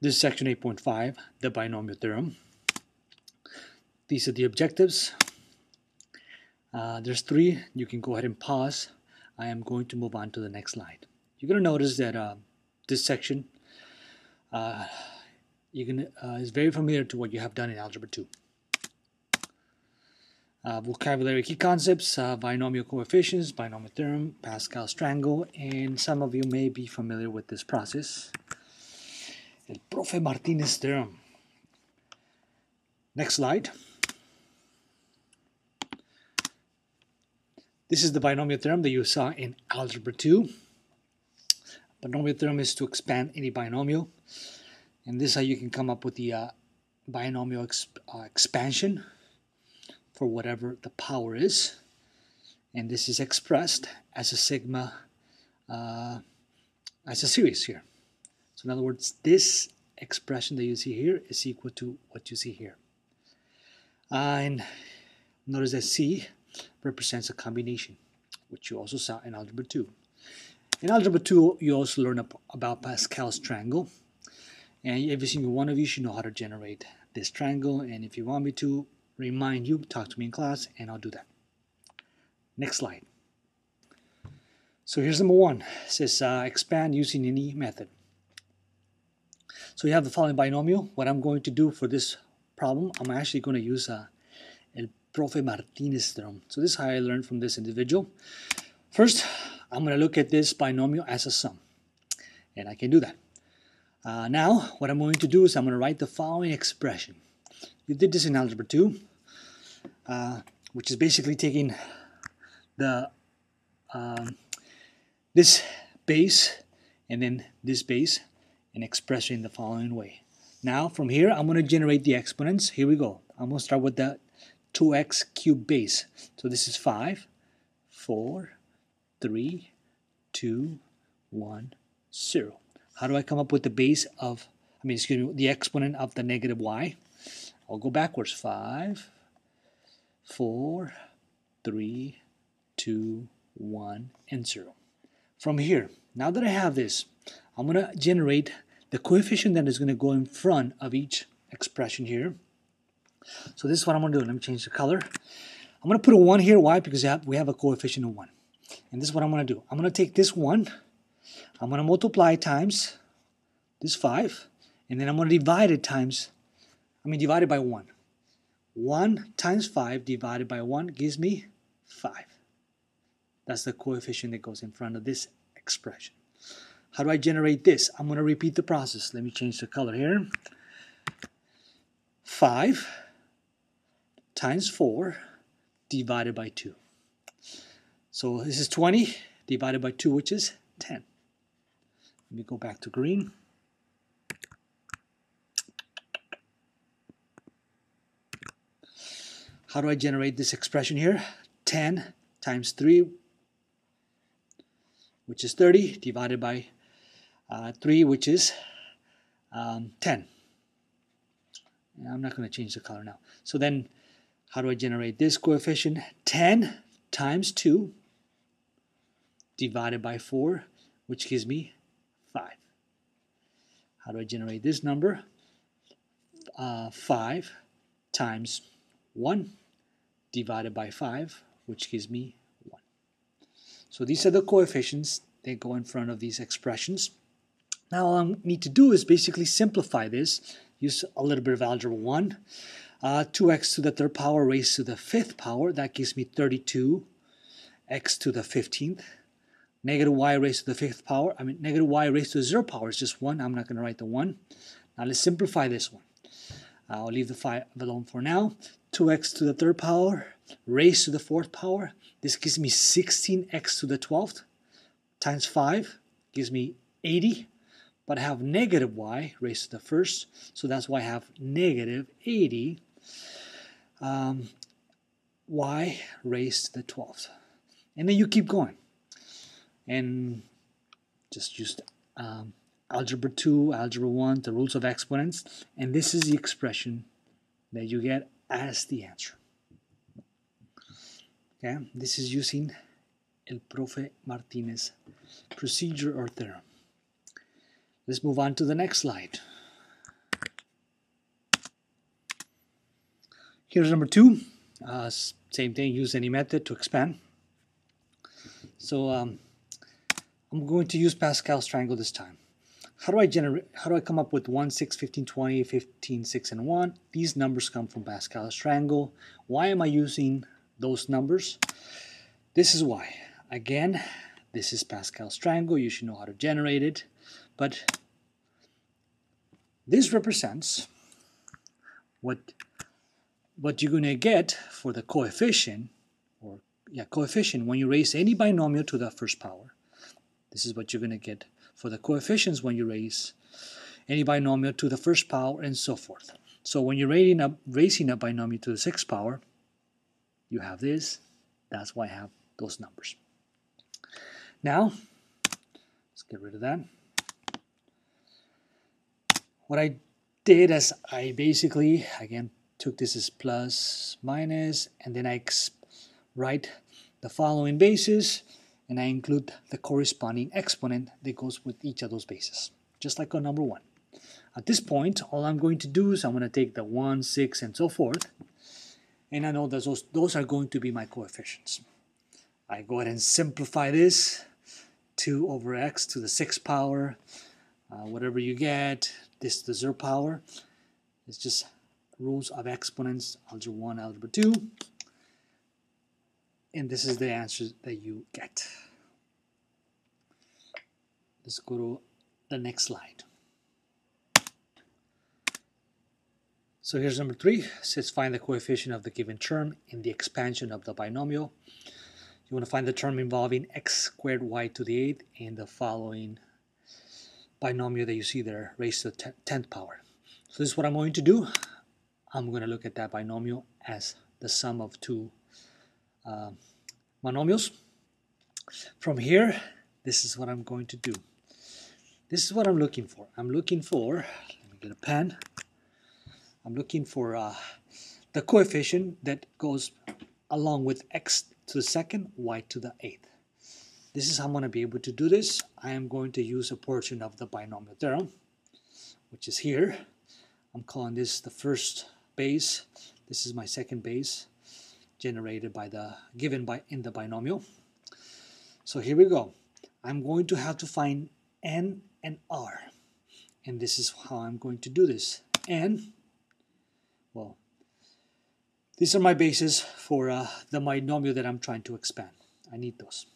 This is section 8.5, the binomial theorem. These are the objectives. There's three. You can go ahead and pause. I am going to move on to the next slide. You're going to notice that this section is very familiar to what you have done in Algebra 2. Vocabulary key concepts, binomial coefficients, binomial theorem, Pascal's triangle, and some of you may be familiar with this process. El Profe Martinez theorem. Next slide. This is the binomial theorem that you saw in Algebra 2. Binomial theorem is to expand any binomial. And this is how you can come up with the binomial expansion for whatever the power is. And this is expressed as a sigma, as a series here. So in other words, this expression that you see here is equal to what you see here. And notice that C represents a combination, which you also saw in Algebra 2. In Algebra 2, you also learn about Pascal's triangle. And every single one of you should know how to generate this triangle. And if you want me to remind you, talk to me in class, and I'll do that. Next slide. So here's number one. It says expand using any method. So you have the following binomial. What I'm going to do for this problem, I'm actually going to use El Profe Martinez theorem. So this is how I learned from this individual. First, I'm going to look at this binomial as a sum. And I can do that. Now, what I'm going to do is I'm going to write the following expression. You did this in Algebra 2, which is basically taking the this base and then this base and expressing the following way. Now, from here, I'm going to generate the exponents. Here we go. I'm going to start with the 2x cubed base. So this is 5, 4, 3, 2, 1, 0. How do I come up with the base of, the exponent of the negative y? I'll go backwards. 5, 4, 3, 2, 1, and 0. From here, now that I have this, I'm going to generate the coefficient that is going to go in front of each expression here. So this is what I'm going to do. Let me change the color. I'm going to put a 1 here. Why? Because we have a coefficient of 1. And this is what I'm going to do. I'm going to take this 1. I'm going to multiply times this 5. And then I'm going to divide it divided by 1. 1 times 5 divided by 1 gives me 5. That's the coefficient that goes in front of this expression. How do I generate this? I'm going to repeat the process. Let me change the color here. 5 times 4 divided by 2. So this is 20 divided by 2, which is 10. Let me go back to green. How do I generate this expression here? 10 times 3, which is 30, divided by 3, which is 10. I'm not going to change the color now. So then, how do I generate this coefficient? 10 times 2 divided by 4, which gives me 5. How do I generate this number? 5 times 1 divided by 5, which gives me 1. So these are the coefficients that go in front of these expressions. Now all I need to do is basically simplify this. Use a little bit of algebra 1. 2x to the third power raised to the fifth power. That gives me 32x to the 15th. Negative y raised to the fifth power. Negative y raised to the 0 power is just 1. I'm not going to write the 1. Now let's simplify this one. I'll leave the 5 alone for now. 2x to the third power raised to the fourth power. This gives me 16x to the 12th times 5 gives me 80. But I have negative y raised to the first, so that's why I have negative 80 y raised to the 12th. And then you keep going. And just use Algebra 2, Algebra 1, the rules of exponents. And this is the expression that you get as the answer. Okay, this is using El Profe Martinez procedure or theorem. Let's move on to the next slide. Here's number 2. Same thing, use any method to expand. So I'm going to use Pascal's triangle this time. How do I come up with 1, 6, 15, 20, 15, 6, and 1? These numbers come from Pascal's triangle. Why am I using those numbers? This is why. Again, this is Pascal's triangle. You should know how to generate it. But this represents what you're going to get for the coefficient, coefficient when you raise any binomial to the first power. This is what you're going to get for the coefficients when you raise any binomial to the first power and so forth. So when you're raising a binomial to the sixth power, you have this. That's why I have those numbers. Now, let's get rid of that. What I did is I basically, again, took this as plus, minus, and then I write the following bases, and I include the corresponding exponent that goes with each of those bases, just like on number 1. At this point, all I'm going to do is I'm going to take the 1, 6, and so forth, and I know that those are going to be my coefficients. I go ahead and simplify this. 2 over x to the 6th power, whatever you get, this to the 0th power. It's just rules of exponents, algebra 1, algebra 2. And this is the answer that you get. Let's go to the next slide. So here's number 3. It says find the coefficient of the given term in the expansion of the binomial. You want to find the term involving x squared y to the 8th and the following binomial that you see there raised to the 10th power. So this is what I'm going to do. I'm going to look at that binomial as the sum of 2 monomials. From here, this is what I'm going to do. This is what I'm looking for. I'm looking for, let me get a pen. I'm looking for the coefficient that goes along with x to the 2nd, y to the 8th. This is how I'm going to be able to do this. I am going to use a portion of the binomial theorem, which is here. I'm calling this the first base. This is my second base, generated by in the binomial. So here we go. I'm going to have to find n and r, and this is how I'm going to do this. N, well, these are my bases for the binomial that I'm trying to expand. I need those.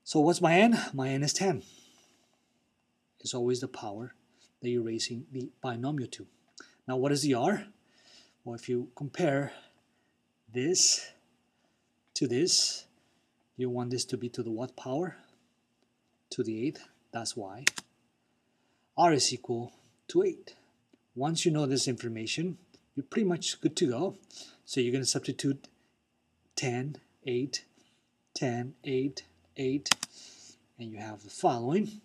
So what's my n? My n is 10. It's always the power that you're raising the binomial to. Now what is the r? Well, if you compare this to this, you want this to be to the what power? To the 8th. That's why r is equal to 8. Once you know this information, you're pretty much good to go. So you're going to substitute 10, 8, 10, 8, 8, and you have the following.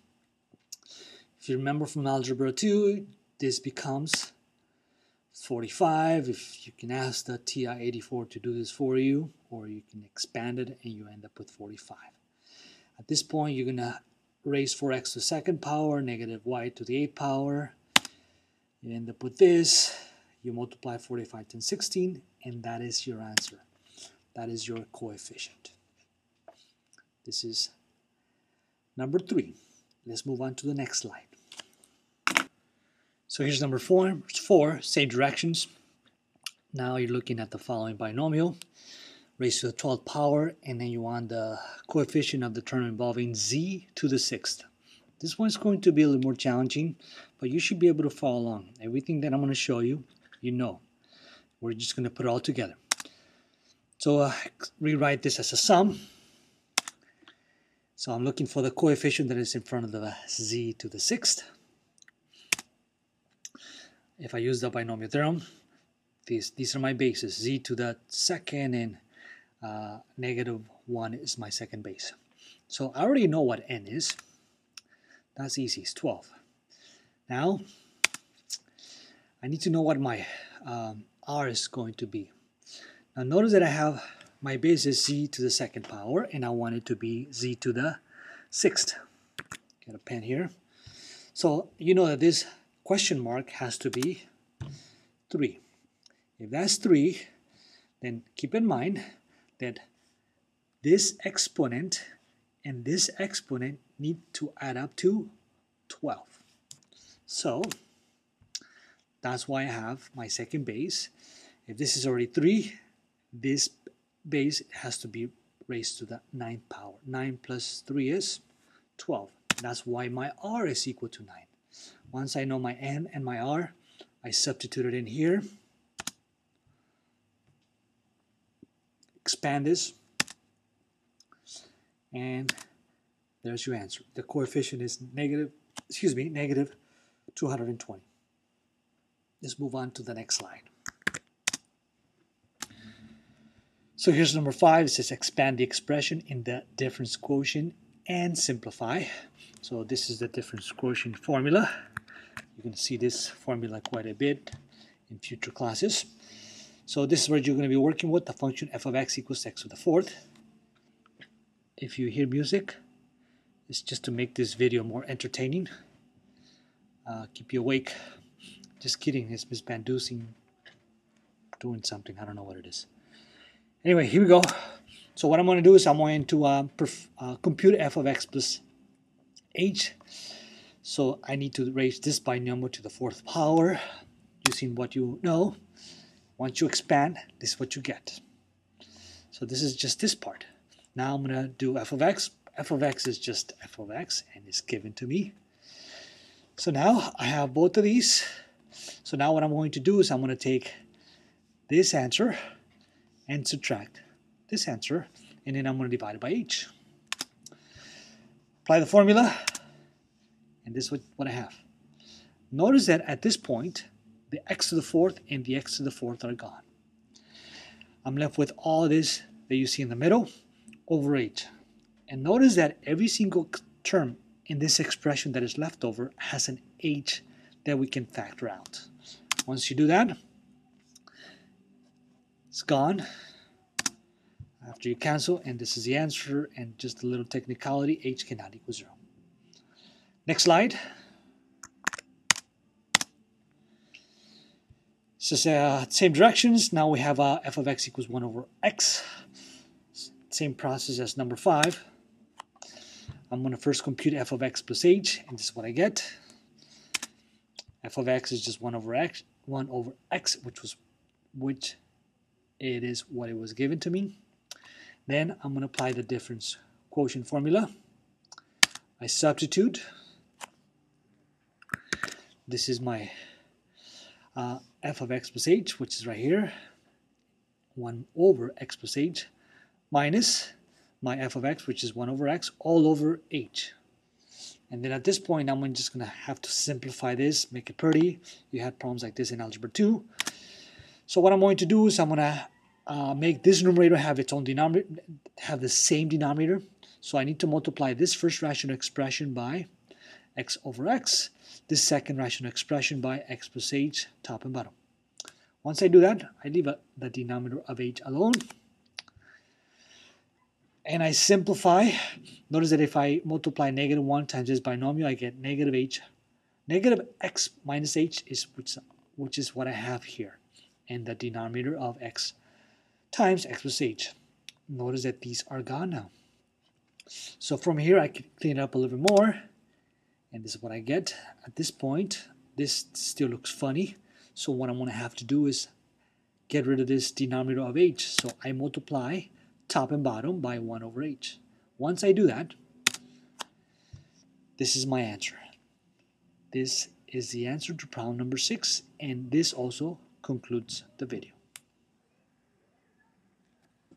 If you remember from algebra 2, this becomes 45. If you can ask the TI-84 to do this for you, or you can expand it and you end up with 45. At this point, you're going to raise 4x to the 2nd power, negative y to the 8th power. You end up with this. You multiply 45 times 16, and that is your answer. That is your coefficient. This is number 3. Let's move on to the next slide. So here's number 4, same directions. Now you're looking at the following binomial, raised to the 12th power, and then you want the coefficient of the term involving z to the 6th. This one's going to be a little more challenging, but you should be able to follow along. Everything that I'm going to show you, you know. We're just going to put it all together. So rewrite this as a sum. So I'm looking for the coefficient that is in front of the z to the 6th. If I use the binomial theorem, these are my bases. Z to the 2nd and negative 1 is my second base. So I already know what n is. That's easy, it's 12. Now, I need to know what my r is going to be. Now notice that I have my base is z to the 2nd power, and I want it to be z to the 6th. Get a pen here. So you know that this question mark has to be 3. If that's 3, then keep in mind that this exponent and this exponent need to add up to 12. So that's why I have my second base. If this is already 3, this base has to be raised to the 9th power. 9 plus 3 is 12. That's why my r is equal to 9. Once I know my n and my r, I substitute it in here. Expand this. And there's your answer. The coefficient is negative 220. Let's move on to the next slide. So here's number 5. It says expand the expression in the difference quotient and simplify. So this is the difference quotient formula. You can see this formula quite a bit in future classes. So this is what you're going to be working with, the function f of x equals x to the 4th. If you hear music, it's just to make this video more entertaining. Keep you awake. Just kidding, it's Miss Banducing doing something. I don't know what it is. Anyway, here we go. So what I'm going to do is I'm going to compute f of x plus h. So I need to raise this binomial to the 4th power using what you know. Once you expand, this is what you get. So this is just this part. Now I'm going to do f of x. F of x is just f of x and it's given to me. So now I have both of these. So now what I'm going to do is I'm going to take this answer and subtract this answer, and then I'm going to divide it by h. Apply the formula, and this is what I have. Notice that at this point, the x to the 4th and the x to the 4th are gone. I'm left with all this that you see in the middle over h. And notice that every single term in this expression that is left over has an h that we can factor out. Once you do that, it's gone. After you cancel, and this is the answer, and just a little technicality, h cannot equal 0. Next slide. So same directions. Now we have f of x equals 1 over x. Same process as number 5. I'm going to first compute f of x plus h, and this is what I get. F of x is just 1 over x, which it is what it was given to me. Then I'm going to apply the difference quotient formula. I substitute. This is my f of x plus h, which is right here. 1 over x plus h minus my f of x, which is 1 over x, all over h. And then at this point, I'm just going to have to simplify this, make it pretty. You had problems like this in Algebra 2. So what I'm going to do is I'm going to make this numerator have its own denominator, have the same denominator. So I need to multiply this first rational expression by x over x, this second rational expression by x plus h, top and bottom. Once I do that, I leave the denominator of h alone. And I simplify. Notice that if I multiply -1 times this binomial, I get negative h. Negative x minus h is which is what I have here. And the denominator of x times x plus h. Notice that these are gone now. So from here, I can clean it up a little bit more. And this is what I get. At this point, this still looks funny. So what I'm going to have to do is get rid of this denominator of h. So I multiply top and bottom by 1 over h. Once I do that, this is my answer. This is the answer to problem number 6, and this also concludes the video.